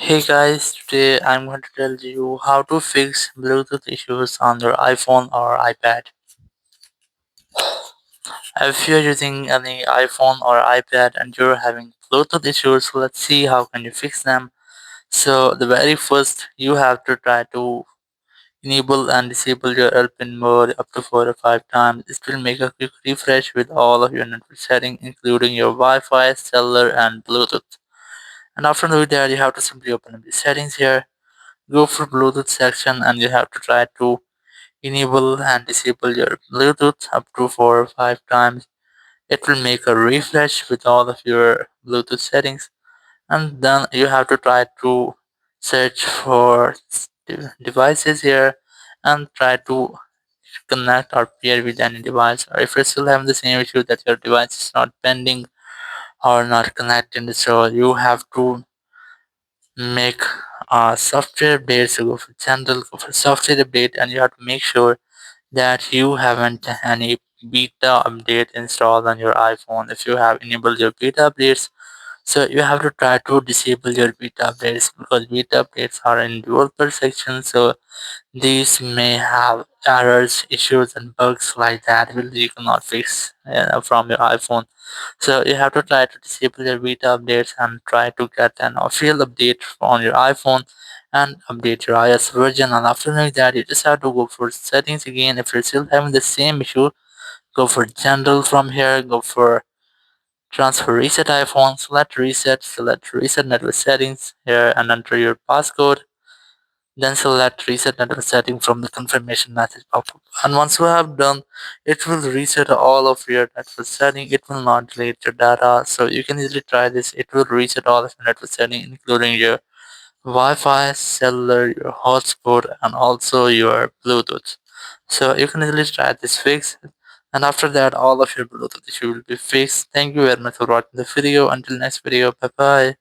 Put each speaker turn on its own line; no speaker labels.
Hey guys, today I'm going to tell you how to fix Bluetooth issues on your iPhone or iPad. If you're using any iPhone or iPad and you're having Bluetooth issues, let's see how can you fix them. So the very first you have to try to enable and disable your airplane mode up to 4 or 5 times. This will make a quick refresh with all of your network settings including your Wi-Fi, cellular and Bluetooth. And after doing that you have to simply open up the settings here. Go for Bluetooth section and you have to try to enable and disable your Bluetooth up to 4 or 5 times. It will make a refresh with all of your Bluetooth settings, and then you have to try to search for devices here and try to connect or pair with any device. Or if you're still having the same issue that your device is not pending or not connected, so you have to make a software update. So go for general, go for software update, and you have to make sure that you haven't any beta update installed on your iPhone. If you have enabled your beta updates, so you have to try to disable your beta updates because beta updates are in developer section. So these may have errors, issues, and bugs like that which you cannot fix from your iPhone. So you have to try to disable your beta updates and try to get an official update on your iPhone and update your iOS version. And after doing that, you just have to go for settings again. If you're still having the same issue, go for general from here, go for transfer reset iPhone, select reset network settings here and enter your passcode. Then select reset network setting from the confirmation message pop-up. And once you have done, it will reset all of your network setting. It will not delete your data. So you can easily try this. It will reset all of your network setting, including your Wi-Fi, cellular, your hotspot, and also your Bluetooth. So you can easily try this fix. And after that, all of your Bluetooth issue will be fixed. Thank you very much for watching the video. Until next video, bye bye.